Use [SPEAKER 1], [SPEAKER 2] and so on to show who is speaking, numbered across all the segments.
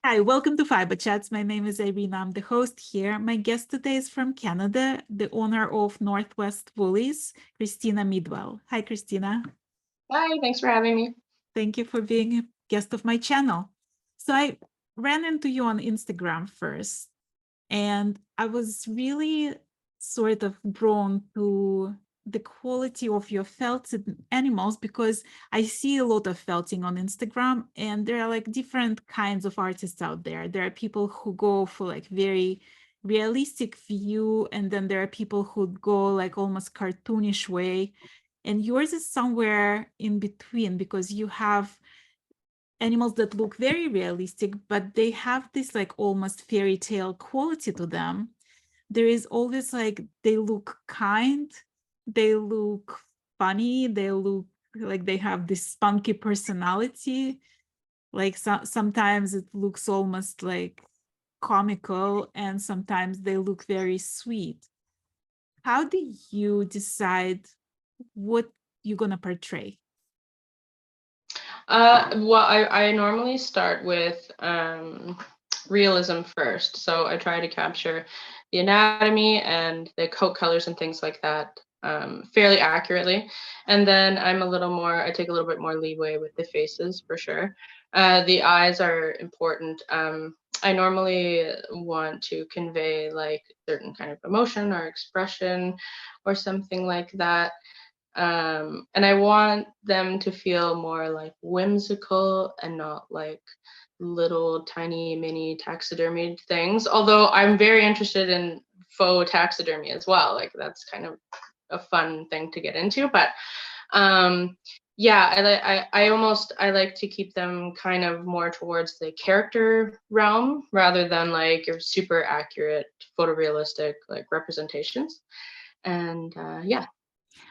[SPEAKER 1] Hi, welcome to Fiberchats. My name is Irina. I'm the host here. My guest today is from Canada, the owner of Northwest Woolies, Christina Meadwell. Hi, Christina.
[SPEAKER 2] Hi, thanks for having me.
[SPEAKER 1] Thank you for being a guest of my channel. So I ran into you on Instagram first, and I was really sort of drawn to the quality of your felted animals because I see a lot of felting on Instagram, and there are like different kinds of artists out there. There are people who go for like very realistic view, and then there are people who go like almost cartoonish way. And yours is somewhere in between because you have animals that look very realistic, but they have this like almost fairy tale quality to them. There is always like they look kind, they look funny, they look like they have this spunky personality. Like sometimes it looks almost like comical, and sometimes they look very sweet. How do you decide what you're gonna portray?
[SPEAKER 2] I normally start with realism first. So I try to capture the anatomy and the coat colors and things like that fairly accurately. And then I take a little bit more leeway with the faces for sure. The eyes are important. I normally want to convey like certain kind of emotion or expression or something like that. And I want them to feel more like whimsical and not like little tiny mini taxidermied things. Although I'm very interested in faux taxidermy as well. Like that's kind of a fun thing to get into. But um, yeah, I like to keep them kind of more towards the character realm rather than like your super accurate photorealistic like representations. And yeah.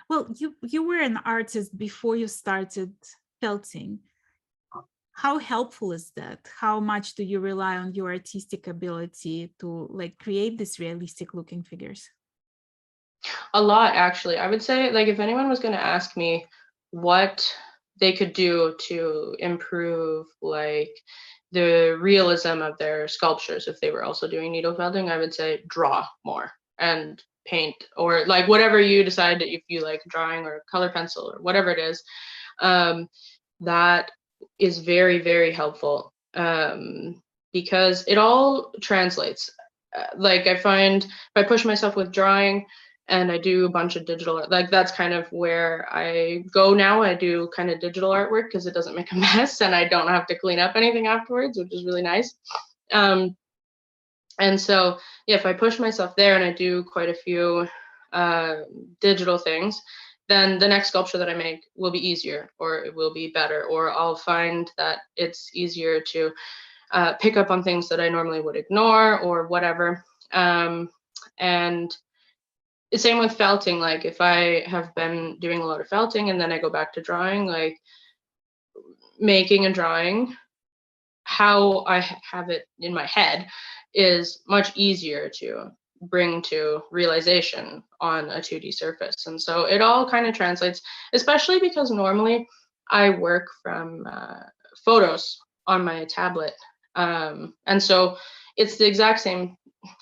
[SPEAKER 1] Well, you were an artist before you started felting. How helpful is that? How much do you rely on your artistic ability to like create these realistic looking figures?
[SPEAKER 2] A lot, actually. I would say, like, if anyone was going to ask me what they could do to improve, like, the realism of their sculptures, if they were also doing needle felting, I would say draw more and paint or like whatever you decide if you like drawing or color pencil or whatever it is. Um, that is very, very helpful because it all translates. Like, I find if I push myself with drawing, and I do a bunch of digital art. Like that's kind of where I go now. I do kind of digital artwork because it doesn't make a mess and I don't have to clean up anything afterwards, which is really nice. Um, and so, yeah, if I push myself there and I do quite a few uh, digital things, then the next sculpture that I make will be easier or it will be better, or I'll find that it's easier to pick up on things that I normally would ignore or whatever. And same with felting. Like if I have been doing a lot of felting and then I go back to drawing, like making a drawing, how I have it in my head is much easier to bring to realization on a 2D surface. And so it all kind of translates, especially because normally I work from photos on my tablet. And so it's the exact same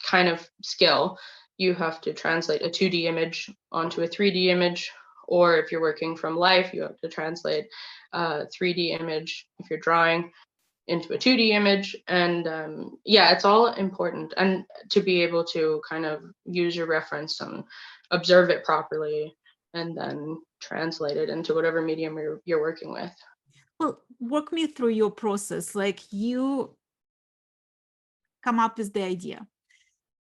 [SPEAKER 2] kind of skill. You have to translate a 2D image onto a 3D image, or if you're working from life, you have to translate a 3D image if you're drawing into a 2D image. And yeah, it's all important. And to be able to kind of use your reference and observe it properly and then translate it into whatever medium you're working with.
[SPEAKER 1] Well, walk me through your process. Like you come up with the idea,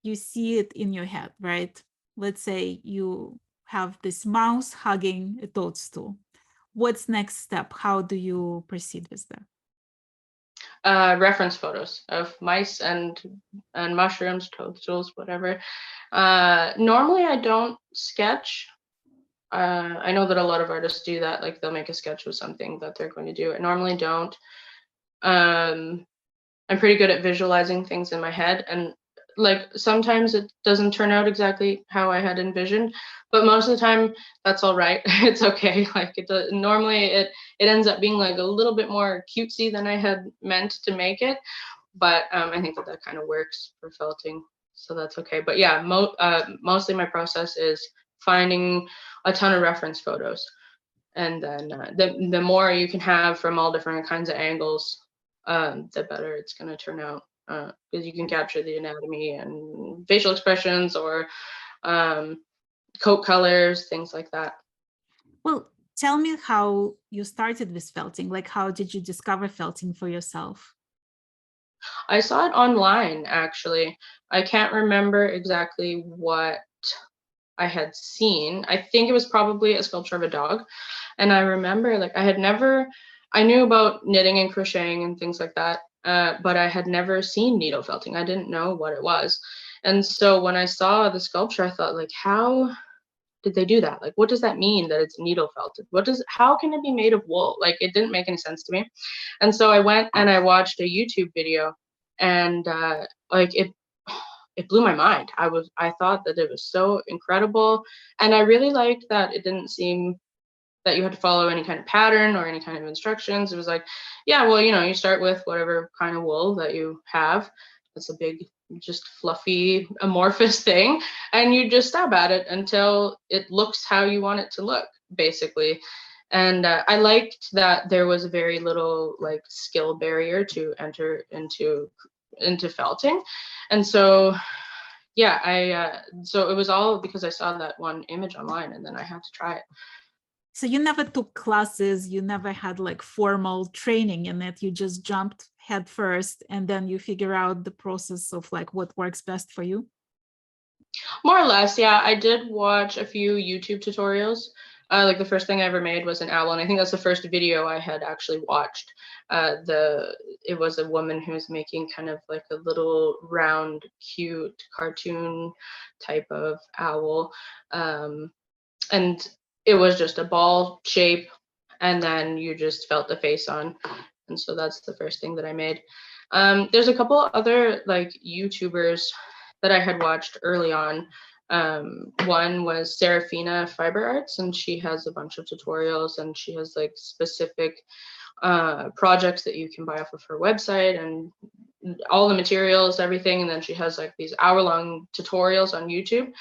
[SPEAKER 1] you see it in your head, right? Let's say you have this mouse hugging a toadstool. What's next step? How do you proceed with that?
[SPEAKER 2] Reference photos of mice and mushrooms, toadstools, whatever. Normally, I don't sketch. I know that a lot of artists do that. Like they'll make a sketch of something that they're going to do. I normally don't. Um, I'm pretty good at visualizing things in my head, and like sometimes it doesn't turn out exactly how I had envisioned, but most of the time that's all right. It's okay. Like it does, normally it ends up being like a little bit more cutesy than I had meant to make it. but I think that that kind of works for felting, so that's okay. But yeah, mostly my process is finding a ton of reference photos, and then the more you can have from all different kinds of angles, the better it's going to turn out, because you can capture the anatomy and facial expressions, or um, coat colors, things like that.
[SPEAKER 1] Well, tell me how you started with felting. Like, how did you discover felting for yourself?
[SPEAKER 2] I saw it online, actually. I can't remember exactly what I had seen. I think it was probably a sculpture of a dog. And I remember, like, I knew about knitting and crocheting and things like that, but I had never seen needle felting. I didn't know what it was. And so when I saw the sculpture, I thought, like, how did they do that? Like, what does that mean that it's needle felted? How can it be made of wool? Like, it didn't make any sense to me. And so I went and I watched a YouTube video, and like it blew my mind. I thought that it was so incredible, and I really liked that it didn't seem that you had to follow any kind of pattern or any kind of instructions. It was like, yeah, well, you start with whatever kind of wool that you have. It's a big, just fluffy, amorphous thing, and you just stab at it until it looks how you want it to look, basically. And I liked that there was very little like skill barrier to enter into felting, and so yeah, so it was all because I saw that one image online, and then I had to try it.
[SPEAKER 1] So you never took classes, you never had like formal training in it. You just jumped head first and then you figure out the process of like what works best for you.
[SPEAKER 2] More or less, yeah. I did watch a few YouTube tutorials. Like the first thing I ever made was an owl, and I think that's the first video I had actually watched. It was a woman who was making kind of like a little round, cute cartoon type of owl, and it was just a ball shape, and then you just felt the face on, and so that's the first thing that I made. There's a couple other like YouTubers that I had watched early on. One was Serafina Fiber Arts, and she has a bunch of tutorials, and she has like specific projects that you can buy off of her website, and all the materials, everything. And then she has like these hour-long tutorials on YouTube,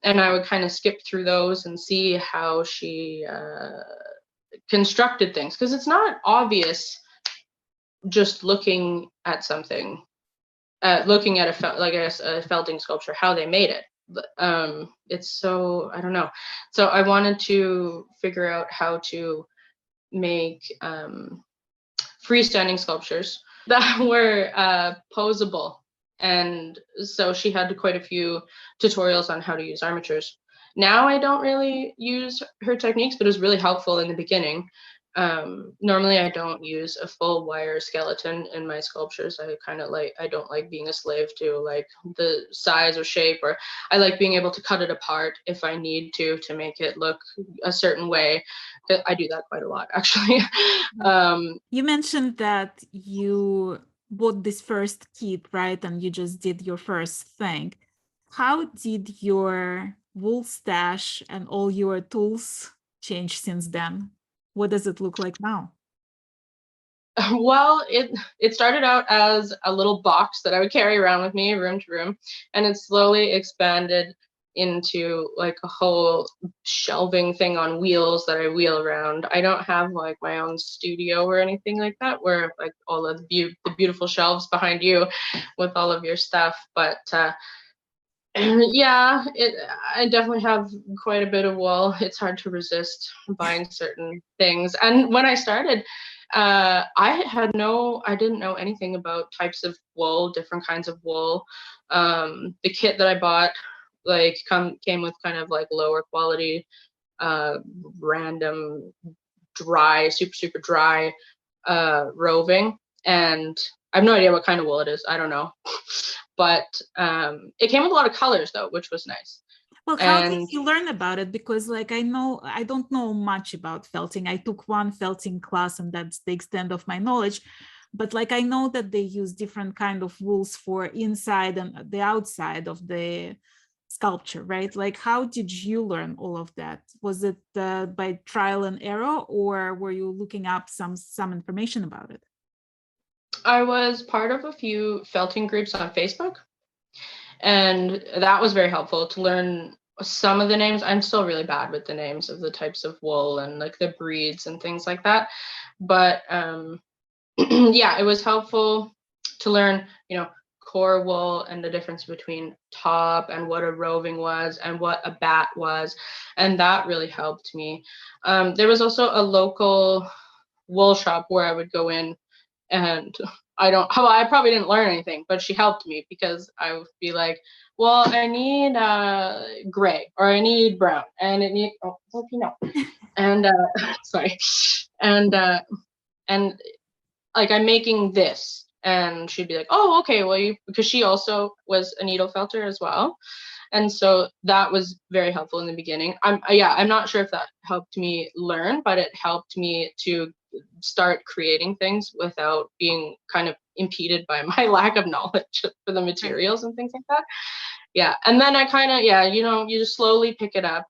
[SPEAKER 2] and I would kind of skip through those and see how she constructed things, because it's not obvious just looking at something, looking at a felting sculpture, how they made it. It's so, I don't know. So I wanted to figure out how to make freestanding sculptures that were posable. And so she had quite a few tutorials on how to use armatures. Now I don't really use her techniques, but it was really helpful in the beginning. Normally I don't use a full wire skeleton in my sculptures. I don't like being a slave to like the size or shape, or I like being able to cut it apart if I need to make it look a certain way. I do that quite a lot, actually.
[SPEAKER 1] You mentioned that you bought this first kit, right? And you just did your first thing. How did your wool stash and all your tools change since then? What does it look like now?
[SPEAKER 2] Well, it started out as a little box that I would carry around with me room to room, and it slowly expanded into like a whole shelving thing on wheels that I wheel around. I don't have like my own studio or anything like that, where like all of the beautiful shelves behind you with all of your stuff, but yeah, I definitely have quite a bit of wool. It's hard to resist buying certain things. And when I started, I didn't know anything about types of wool, different kinds of wool. The kit that I bought like came with kind of like lower quality, random, dry, super dry roving, and I have no idea what kind of wool it is. I don't know. But it came with a lot of colors though, which was nice.
[SPEAKER 1] Well, how did
[SPEAKER 2] And
[SPEAKER 1] you learn about it? Because like I don't know much about felting. I took one felting class and that's the extent of my knowledge. But like I know that they use different kind of wools for inside and the outside of the sculpture, right? Like how did you learn all of that? Was it by trial and error, or were you looking up some information about it?
[SPEAKER 2] I was part of a few felting groups on Facebook, and that was very helpful to learn some of the names. I'm still really bad with the names of the types of wool and like the breeds and things like that. But yeah, it was helpful to learn, core wool and the difference between top and what a roving was and what a bat was. And that really helped me. There was also a local wool shop where I would go in, and I probably didn't learn anything, but she helped me because I would be like, well, I need gray, or I need brown, and it need and sorry, and and like, I'm making this, and she'd be like, oh, okay, well, because she also was a needle felter as well, and so that was very helpful in the beginning. I'm not sure if that helped me learn, but it helped me to start creating things without being kind of impeded by my lack of knowledge for the
[SPEAKER 1] Right.
[SPEAKER 2] materials and things like that. Yeah, and then I kind of, yeah, you just slowly pick it up.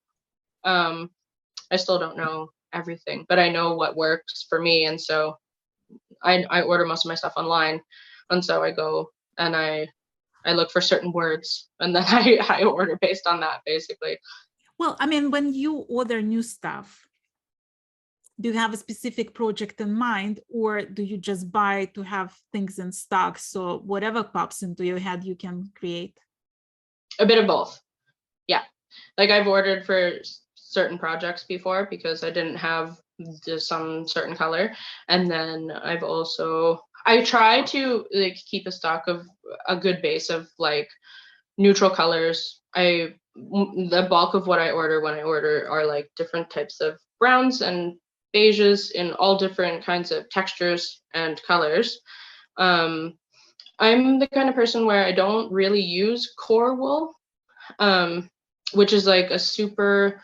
[SPEAKER 2] I still don't know everything, but I know what works for me, and so I order most of my stuff online, and so I go and I look for certain words, and then I order based on that, basically.
[SPEAKER 1] Well, I mean, when you order new stuff, do you have a specific project in mind, or do you just buy to have things in stock? So whatever pops into your head, you can create.
[SPEAKER 2] A bit of both. Yeah. Like, I've ordered for certain projects before because I didn't have some certain color. And then I try to like keep a stock of a good base of like neutral colors. The bulk of what I order when I order are like different types of browns and beiges in all different kinds of textures and colors. Um, I'm the kind of person where I don't really use core wool, um, which is like a super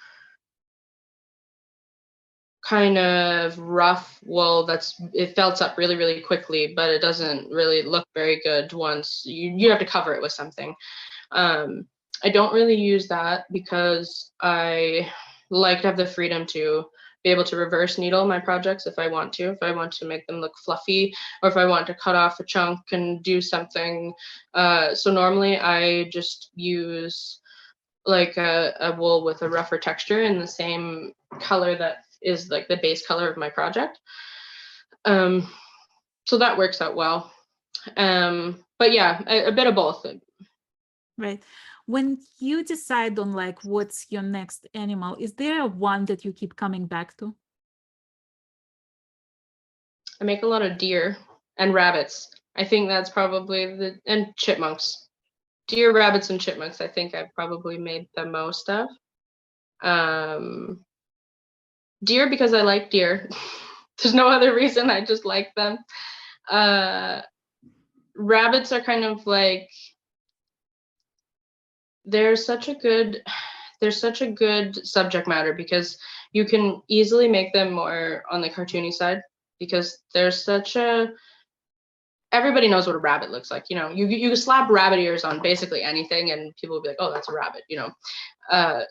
[SPEAKER 2] kind of rough wool it felts up really, really quickly, but it doesn't really look very good once you have to cover it with something. Um, I don't really use that because I like to have the freedom to be able to reverse needle my projects if I want to, make them look fluffy, or if I want to cut off a chunk and do something. So normally I just use like a wool with a rougher texture in the same color that is like the base color of my project. Um, so that works out well. But yeah, a bit of both.
[SPEAKER 1] Right. When you decide on like what's your next animal, is there one that you keep coming back to?
[SPEAKER 2] I make a lot of deer and rabbits. I think that's probably and chipmunks. Deer, rabbits, and chipmunks, I think I've probably made the most of. Um, Deer because I like deer. There's no other reason, I just like them. Uh, Rabbits are kind of like, they're such a good subject matter because you can easily make them more on the cartoony side, because there's such a everybody knows what a rabbit looks like. You slap rabbit ears on basically anything and people will be like, oh, that's a rabbit.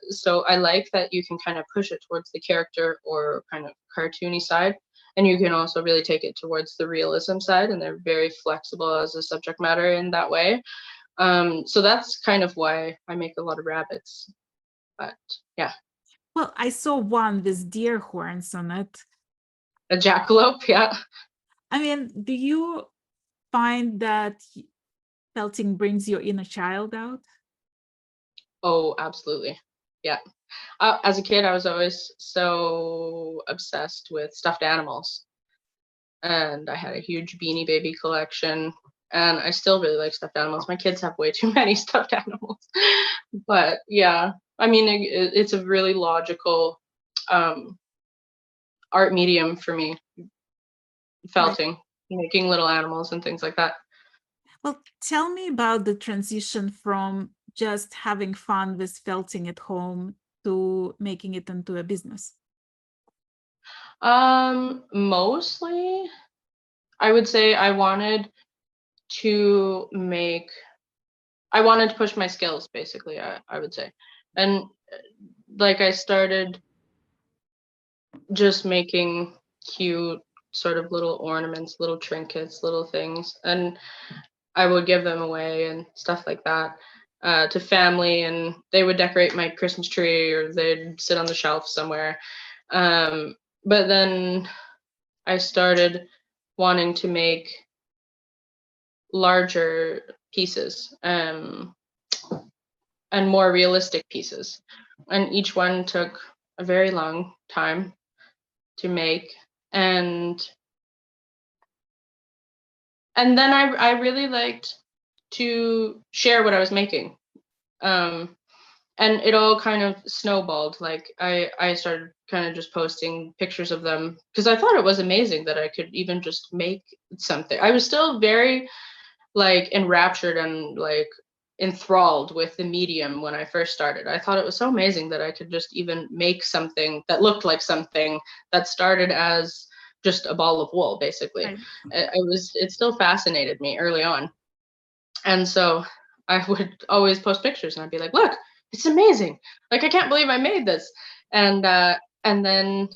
[SPEAKER 2] So I like that you can kind of push it towards the character or kind of cartoony side, and you can also really take it towards the realism side, and they're very flexible as a subject matter in that way. So that's kind of why I make a lot of rabbits. But yeah,
[SPEAKER 1] Well, I saw one with deer horns on it.
[SPEAKER 2] a jackalope, yeah.
[SPEAKER 1] I mean, do you find that felting brings your inner child out?
[SPEAKER 2] Oh, absolutely. Yeah. As a kid, I was always so obsessed with stuffed animals, and I had a huge Beanie Baby collection. And I still really like stuffed animals. My kids have way too many stuffed animals, but yeah, I mean, it's a really logical um, art medium for me,
[SPEAKER 1] Right.
[SPEAKER 2] felting, making little animals and things like that.
[SPEAKER 1] Well, tell me about the transition from just having fun with felting at home to making it into a business.
[SPEAKER 2] Mostly, I would say to make I wanted to push my skills, basically, I would say. And like, I started just making cute sort of little ornaments, little trinkets, little things, and I would give them away and stuff like that to family, and they would decorate my Christmas tree or they'd sit on the shelf somewhere. Um, but then I started wanting to make larger pieces and more realistic pieces. And each one took a very long time to make. And then I really liked to share what I was making. And it all kind of snowballed. Like I started kind of just posting pictures of them because I thought it was amazing that I could even just make something. I was still very like enraptured and like enthralled with the medium when I first started. I thought it was so amazing that I could just even make something that looked like something that started as just a ball of wool, basically.
[SPEAKER 1] Right.
[SPEAKER 2] It still fascinated me early on. And so I would always post pictures and I'd be like, look, it's amazing. Like, I can't believe I made this. And then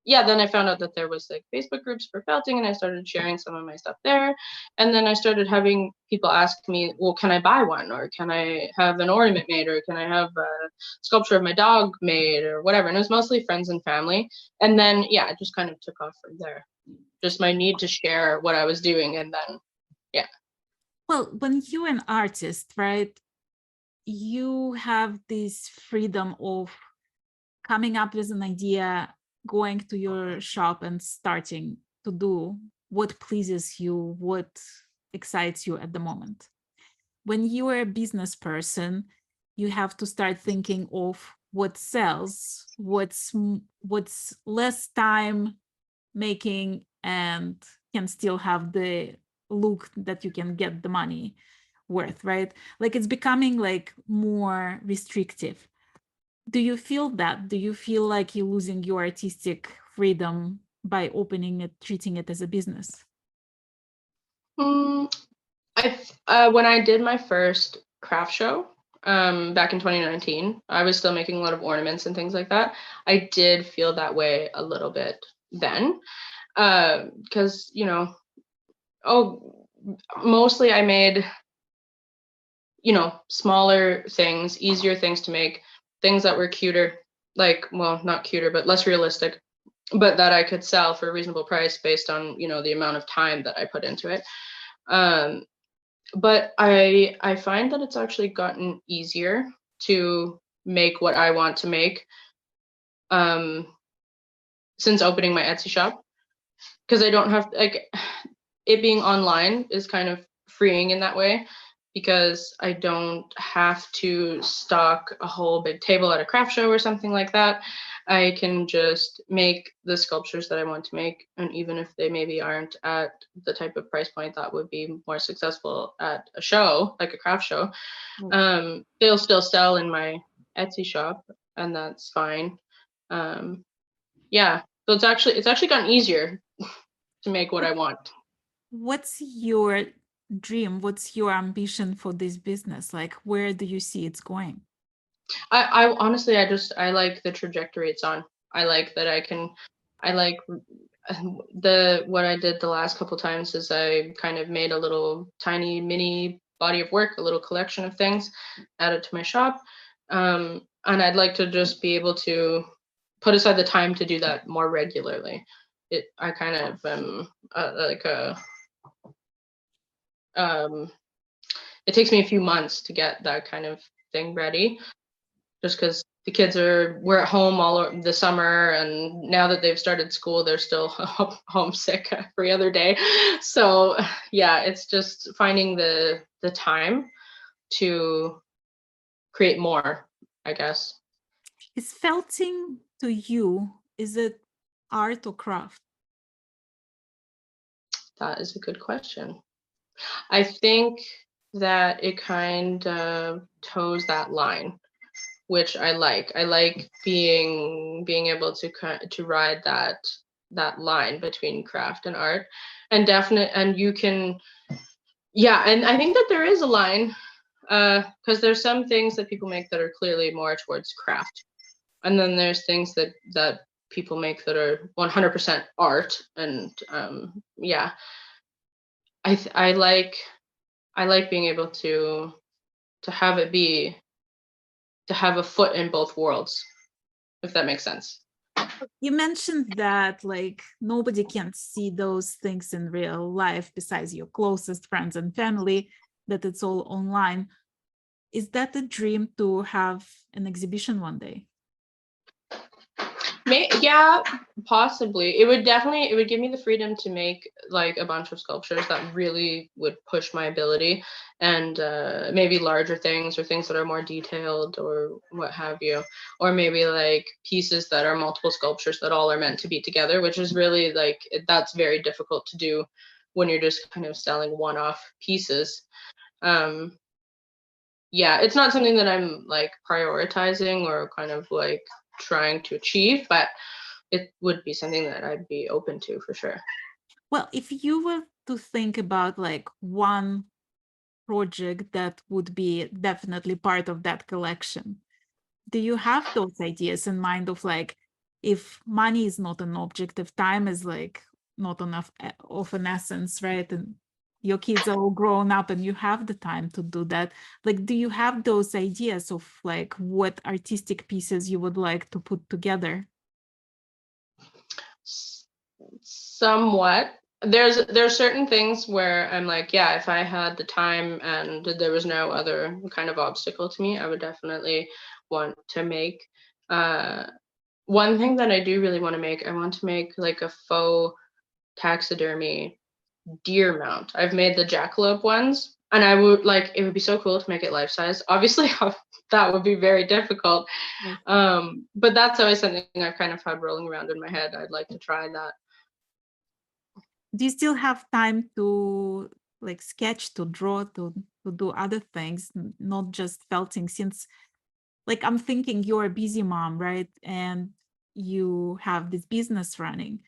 [SPEAKER 2] yeah, then I found out that there was like Facebook groups for felting, and I started sharing some of my stuff there. And then I started having people ask me, well, can I buy one, or can I have an ornament made, or can I have a sculpture of my dog made, or whatever. And it was mostly friends and family. And then yeah, it just kind of took off from there. Just my need to share what I was doing, and then yeah.
[SPEAKER 1] Well, when you're an artist, right, you have this freedom of coming up with an idea, going to your shop and starting to do what pleases you, what excites you at the moment. When you are a business person, you have to start thinking of what sells, what's less time making and can still have the look that you can get the money worth, right? Like it's becoming like more restrictive. Do you feel that? Do you feel like you're losing your artistic freedom by opening it, treating it as a business?
[SPEAKER 2] Mm, when I did my first craft show back in 2019, I was still making a lot of ornaments and things like that. I did feel that way a little bit then, because mostly I made smaller things, easier things to make, things that were cuter, like, well, not cuter, but less realistic, but that I could sell for a reasonable price based on the amount of time that I put into it. But I find that it's actually gotten easier to make what I want to make since opening my Etsy shop, because I don't have like it being online is kind of freeing in that way, because I don't have to stock a whole big table at a craft show or something like that. I can just make the sculptures that I want to make, and even if they maybe aren't at the type of price point that would be more successful at a show, like a craft show, they'll still sell in my Etsy shop, and that's fine. Yeah, so it's actually gotten easier to make what I want.
[SPEAKER 1] What's your dream? What's your ambition for this business? Like, where do you see it's going?
[SPEAKER 2] I honestly, I like the trajectory it's on. I like that I like what I did the last couple times is I kind of made a little tiny mini body of work, a little collection of things, added to my shop. And I'd like to just be able to put aside the time to do that more regularly. I kind of um, it takes me a few months to get that kind of thing ready, just because we're at home the summer, and now that they've started school, they're still homesick every other day. So yeah, it's just finding the time to create more, I guess.
[SPEAKER 1] Is felting to you, is it art or craft?
[SPEAKER 2] That is a good question. I think that it kind of toes that line, which I like. I like being able to ride that line between craft and art, and you can, yeah, and I think that there is a line, because there's some things that people make that are clearly more towards craft, and then there's things that people make that are 100% art. And yeah, I like being able to have it be to have a foot in both worlds, if that makes sense.
[SPEAKER 1] You mentioned that like nobody can see those things in real life besides your closest friends and family, that it's all online. Is that a dream to have an exhibition one day?
[SPEAKER 2] Yeah, possibly. It would give me the freedom to make like a bunch of sculptures that really would push my ability, and maybe larger things or things that are more detailed or what have you, or maybe like pieces that are multiple sculptures that all are meant to be together, which is really like that's very difficult to do when you're just kind of selling one-off pieces. Um, yeah, it's not something that I'm like prioritizing or kind of like trying to achieve, but it would be something that I'd be open to for sure.
[SPEAKER 1] Well, if you were to think about like one project that would be definitely part of that collection, do you have those ideas in mind of like, if money is not an object, if time is like not enough of an essence, right? And your kids are all grown up and you have the time to do that. Like, do you have those ideas of like what artistic pieces you would like to put together?
[SPEAKER 2] Somewhat. There's certain things where I'm like, yeah, if I had the time and there was no other kind of obstacle to me, I would definitely want to make. Uh, One thing that I do really want to make, I want to make like a faux taxidermy deer mount. I've made the jackalope ones, and I would like it would be so cool to make it life size. Obviously, that would be very difficult.
[SPEAKER 1] Yes.
[SPEAKER 2] But that's always something I've kind of had rolling around in my head. I'd like to try that.
[SPEAKER 1] Do you still have time to like sketch, to draw, to do other things, not just felting? Since like I'm thinking you're a busy mom, right? And you have this business running.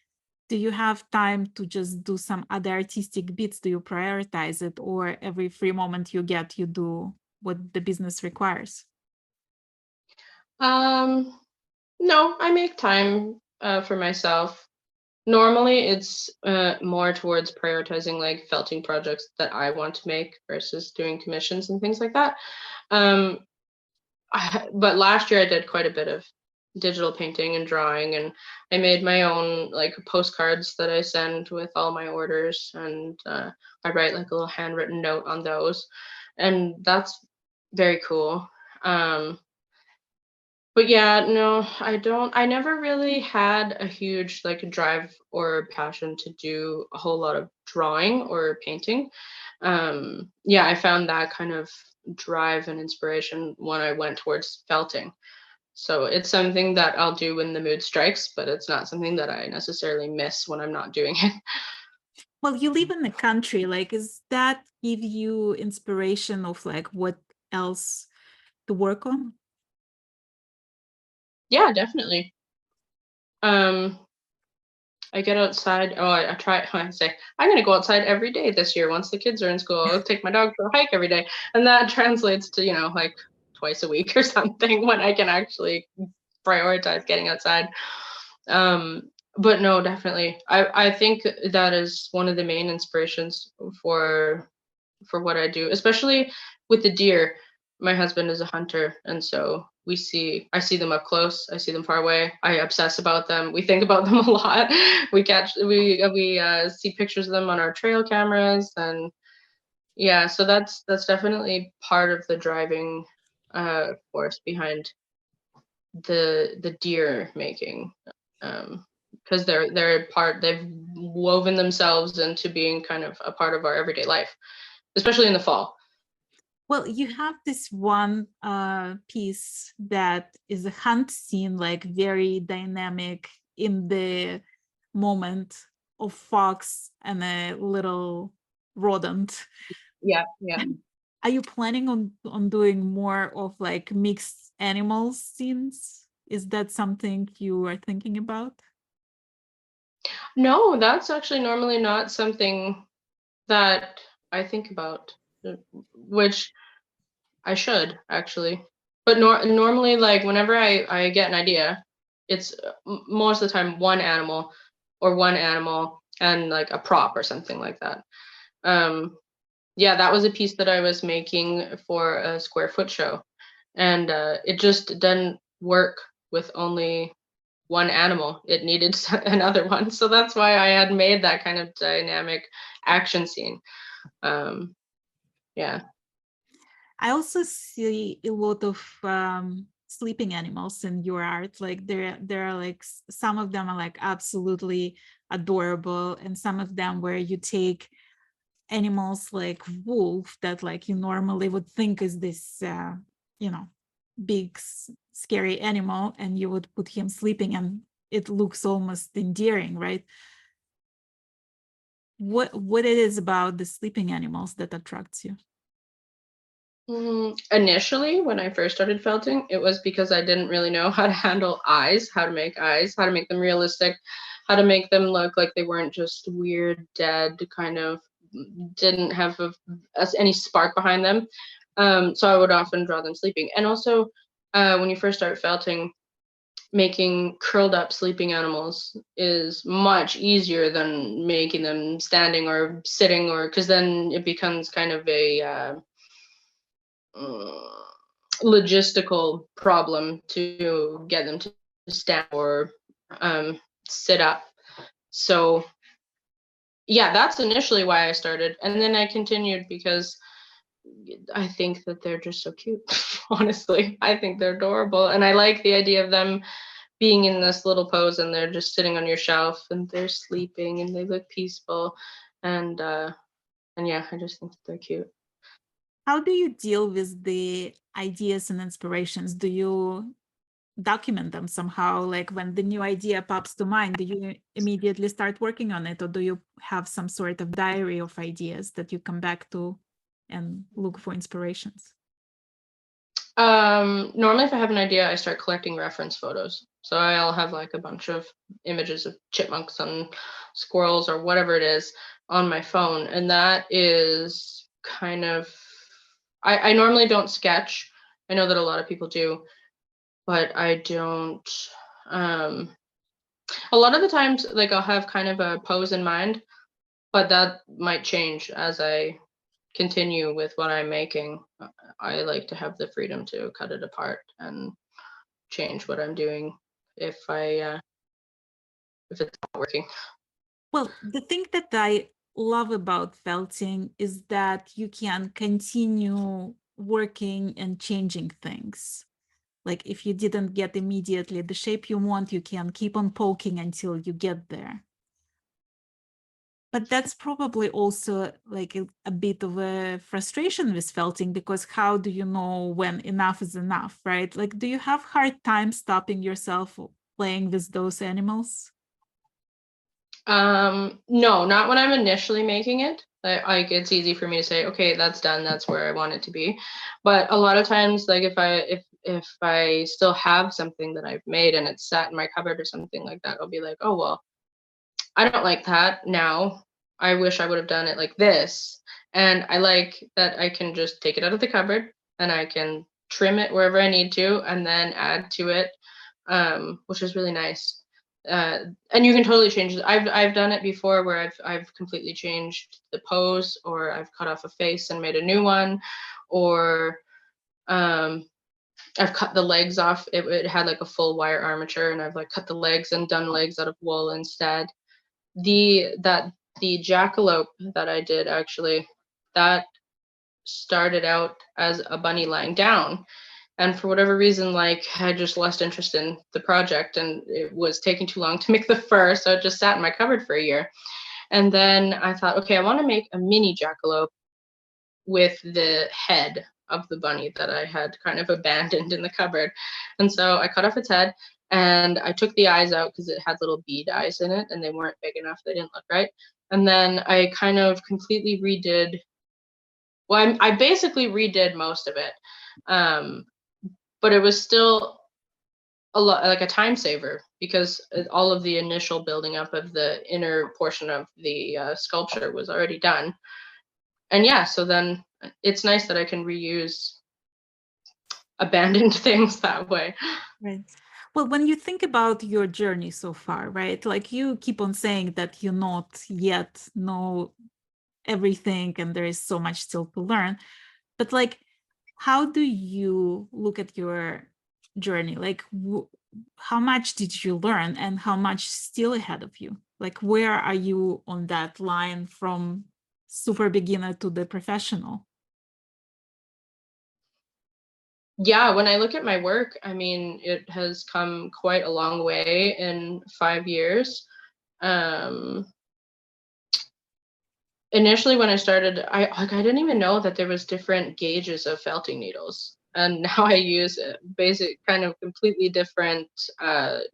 [SPEAKER 1] Do you have time to just do some other artistic bits? Do you prioritize it, or every free moment you get, you do what the business requires?
[SPEAKER 2] Um, no, I make time for myself. Normally, it's more towards prioritizing like felting projects that I want to make versus doing commissions and things like that. Um, but last year I did quite a bit of digital painting and drawing, and I made my own like postcards that I send with all my orders, and I write like a little handwritten note on those, and that's very cool. Um, but yeah, no, I don't. I never really had a huge like drive or passion to do a whole lot of drawing or painting. Yeah, I found that kind of drive and inspiration when I went towards felting. So it's something that I'll do when the mood strikes, but it's not something that I necessarily miss when I'm not doing it.
[SPEAKER 1] Well, you live in the country. Like, is that give you inspiration of like what else to work on?
[SPEAKER 2] Yeah, definitely. Um, I get outside. Oh, I try. I say I'm gonna go outside every day this year. Once the kids are in school, I'll take my dog for a hike every day, and that translates to like twice a week or something when I can actually prioritize getting outside. Um, but no, definitely, I think that is one of the main inspirations for what I do, especially with the deer. My husband is a hunter, and so I see them up close, I see them far away. I obsess about them. We think about them a lot. We see pictures of them on our trail cameras, and yeah, so that's definitely part of the driving force behind the deer making. Because they've woven themselves into being kind of a part of our everyday life, especially in the fall.
[SPEAKER 1] Well, you have this one piece that is a hunt scene, like very dynamic in the moment of fox and a little rodent.
[SPEAKER 2] Yeah, yeah.
[SPEAKER 1] Are you planning on doing more of like mixed animal scenes? Is that something you are thinking about?
[SPEAKER 2] No, that's actually normally not something that I think about, which I should actually. But normally, like whenever I get an idea, it's most of the time one animal and like a prop or something like that. Yeah, that was a piece that I was making for a square foot show, and it just didn't work with only one animal. It needed another one, so that's why I had made that kind of dynamic action scene. Yeah.
[SPEAKER 1] I also see a lot of sleeping animals in your art. Like there are like some of them are like absolutely adorable, and some of them where you take animals like wolf that like you normally would think is this you know, big scary animal, and you would put him sleeping and it looks almost endearing, right? What it is about the sleeping animals that attracts you?
[SPEAKER 2] Initially, when I first started felting, it was because I didn't really know how to handle eyes, how to make them realistic, how to make them look like they weren't just weird, dead, kind of didn't have any spark behind them. So I would often draw them sleeping. And also, when you first start felting, making curled up sleeping animals is much easier than making them standing or sitting, or because then it becomes kind of a logistical problem to get them to stand or sit up. So yeah, that's initially why I started, and then I continued because I think that they're just so cute. Honestly, I think they're adorable, and I like the idea of them being in this little pose and they're just sitting on your shelf and they're sleeping and they look peaceful, and yeah, I just think that they're cute.
[SPEAKER 1] How do you deal with the ideas and inspirations? Do you document them somehow? Like when the new idea pops to mind, do you immediately start working on it, or do you have some sort of diary of ideas that you come back to and look for inspirations?
[SPEAKER 2] Normally if I have an idea, I start collecting reference photos. So I'll have like a bunch of images of chipmunks and squirrels or whatever it is on my phone. And that is kind of, I normally don't sketch. I know that a lot of people do, but I don't. Um, a lot of the times, like I'll have kind of a pose in mind, but that might change as I continue with what I'm making. I like to have the freedom to cut it apart and change what I'm doing if if it's not working.
[SPEAKER 1] Well, the thing that I love about felting is that you can continue working and changing things. Like if you didn't get immediately the shape you want, you can keep on poking until you get there. But that's probably also like a bit of a frustration with felting, because how do you know when enough is enough, right? Like, do you have hard time stopping yourself playing with those animals?
[SPEAKER 2] No, not when I'm initially making it. Like it's easy for me to say, okay, that's done. That's where I want it to be. But a lot of times, like if I still have something that I've made and it's sat in my cupboard or something like that, I'll be like, oh well, I don't like that now. I wish I would have done it like this. And I like that I can just take it out of the cupboard and I can trim it wherever I need to and then add to it, which is really nice. And you can totally change it. I've done it before where I've completely changed the pose, or I've cut off a face and made a new one, or um, I've cut the legs off. It had like a full wire armature, and I've like cut the legs and done legs out of wool instead. The jackalope that I did actually, that started out as a bunny lying down, and for whatever reason, like I just lost interest in the project and it was taking too long to make the fur, so it just sat in my cupboard for a year. And then I thought, okay, I want to make a mini jackalope with the head of the bunny that I had kind of abandoned in the cupboard. And so I cut off its head and I took the eyes out because it had little bead eyes in it and they weren't big enough. They didn't look right. And then I kind of completely redid, well, I basically redid most of it. Um, but it was still a lot like a time saver because all of the initial building up of the inner portion of the sculpture was already done. And yeah, so then it's nice that I can reuse abandoned things that way.
[SPEAKER 1] Right. Well, when you think about your journey so far, right? Like you keep on saying that you not yet know everything and there is so much still to learn. But like, how do you look at your journey? Like, how much did you learn and how much still ahead of you? Like, where are you on that line from super beginner to the professional?
[SPEAKER 2] Yeah, when I look at my work, I mean, it has come quite a long way in 5 years. Um, Initially when I started, I didn't even know that there was different gauges of felting needles. And now I use basic kind of completely different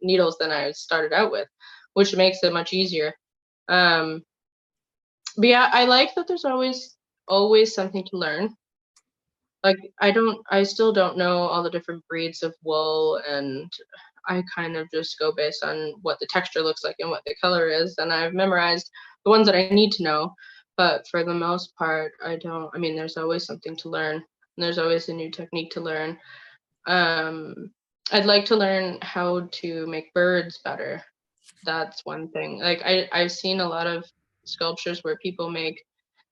[SPEAKER 2] needles than I started out with, which makes it much easier. Um, but yeah, I like that there's always something to learn. Like I still don't know all the different breeds of wool, and I kind of just go based on what the texture looks like and what the color is, and I've memorized the ones that I need to know. But for the most part, I don't. I mean, there's always something to learn, and there's always a new technique to learn. um I'd like to learn how to make birds better. That's one thing. Like I've seen a lot of sculptures where people make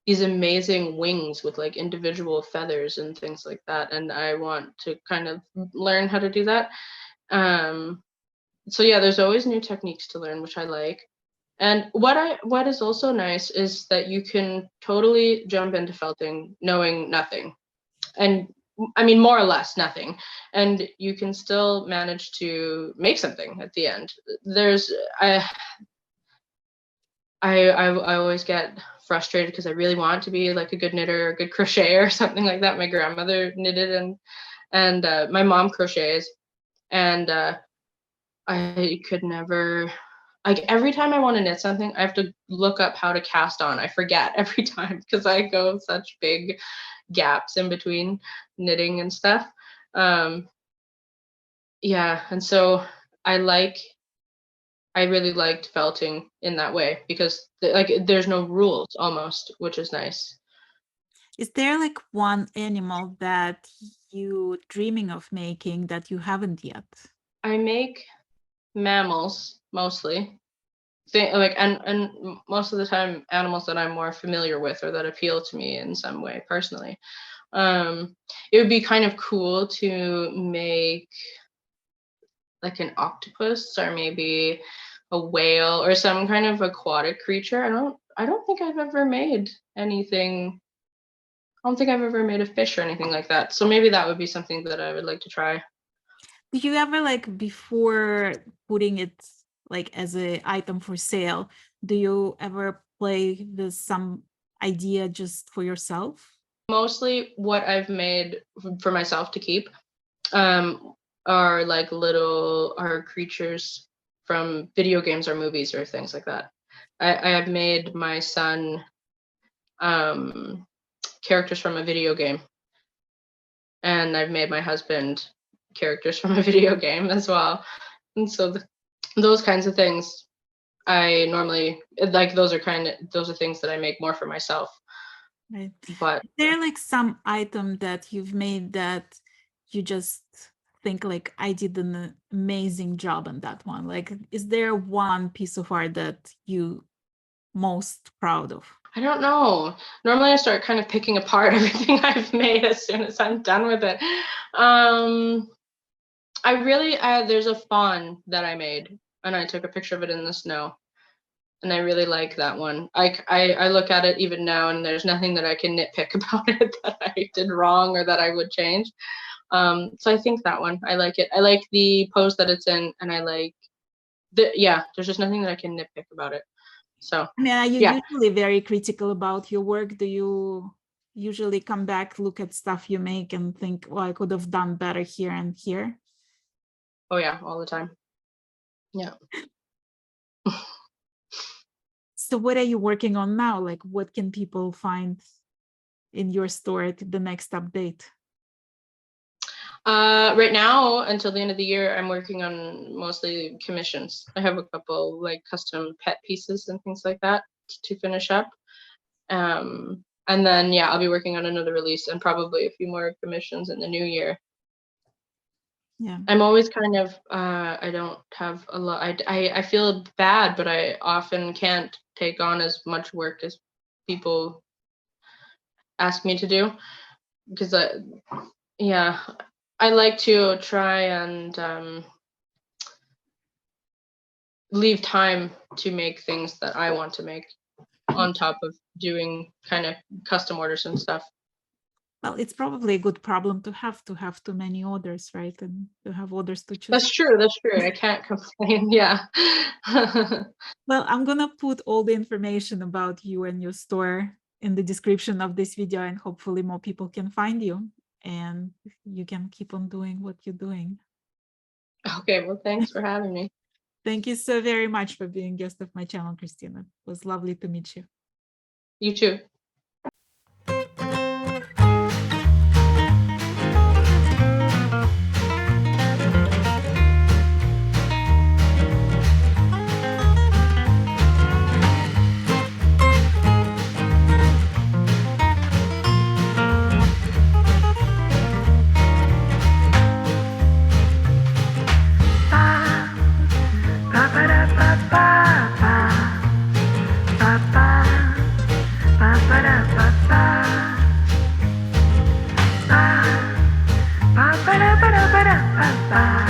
[SPEAKER 2] these amazing wings with like individual feathers and things like that, and I want to kind of learn how to do that. um so yeah, there's always new techniques to learn, which I like. And what is also nice is that you can totally jump into felting knowing nothing, and I mean more or less nothing, and you can still manage to make something at the end. There's I always get frustrated because I really want to be like a good knitter or a good crocheter or something like that. My grandmother knitted, and my mom crochets, and I could never, like every time I want to knit something, I have to look up how to cast on. I forget every time because I go such big gaps in between knitting and stuff. Um, yeah, and so I like I really liked felting in that way because like there's no rules almost, which is nice.
[SPEAKER 1] Is there like one animal that you dreaming of making that you haven't yet?
[SPEAKER 2] I make mammals mostly. Like and most of the time animals that I'm more familiar with or that appeal to me in some way personally. Um it would be kind of cool to make like an octopus or maybe a whale or some kind of aquatic creature. I don't think I've ever made anything. I don't think I've ever made a fish or anything like that. So maybe that would be something that I would like to try.
[SPEAKER 1] Do you ever like before putting it like as a item for sale, do you ever play with some idea just for yourself?
[SPEAKER 2] Mostly what I've made for myself to keep um are like little are creatures from video games or movies or things like that. I have made my son um characters from a video game, and I've made my husband characters from a video game as well. And so those kinds of things I normally like. Those are things that I make more for myself.
[SPEAKER 1] Right.
[SPEAKER 2] But
[SPEAKER 1] Is there like some item that you've made that you just think like I did an amazing job on that one? Like, is there one piece of art that you most proud of?
[SPEAKER 2] I don't know. Normally I start kind of picking apart everything I've made as soon as I'm done with it. Um, I really there's a fawn that I made, and I took a picture of it in the snow, and I really like that one. I look at it even now, and there's nothing that I can nitpick about it that I did wrong or that I would change. So I think that one, I like it. I like the pose that it's in, and I like yeah. There's just nothing that I can nitpick about it. So
[SPEAKER 1] I mean, are you
[SPEAKER 2] yeah.
[SPEAKER 1] usually very critical about your work? Do you usually come back, look at stuff you make and think, well, I could have done better here and here?
[SPEAKER 2] Oh yeah, all the time. Yeah.
[SPEAKER 1] So what are you working on now? Like what can people find in your store at the next update?
[SPEAKER 2] Right now, until the end of the year, I'm working on mostly commissions. I have a couple like custom pet pieces and things like that to finish up. And then yeah, I'll be working on another release and probably a few more commissions in the new year.
[SPEAKER 1] Yeah.
[SPEAKER 2] I'm always kind of I don't have a lot. I feel bad, but I often can't take on as much work as people ask me to do because yeah, I like to try and leave time to make things that I want to make
[SPEAKER 1] Yeah.
[SPEAKER 2] on top of doing kind of custom orders and stuff.
[SPEAKER 1] Well, it's probably a good problem to have too many orders, right? And to have orders to choose.
[SPEAKER 2] That's true. That's true. I can't complain. Yeah.
[SPEAKER 1] Well, I'm gonna put all the information about you and your store in the description of this video, and hopefully more people can find you and you can keep on doing what you're doing.
[SPEAKER 2] Okay. Well, thanks for having me.
[SPEAKER 1] Thank you so very much for being guest of my channel, Christina. It was lovely to meet you.
[SPEAKER 2] You too.
[SPEAKER 3] Ba ba da ba da ba da ba ba.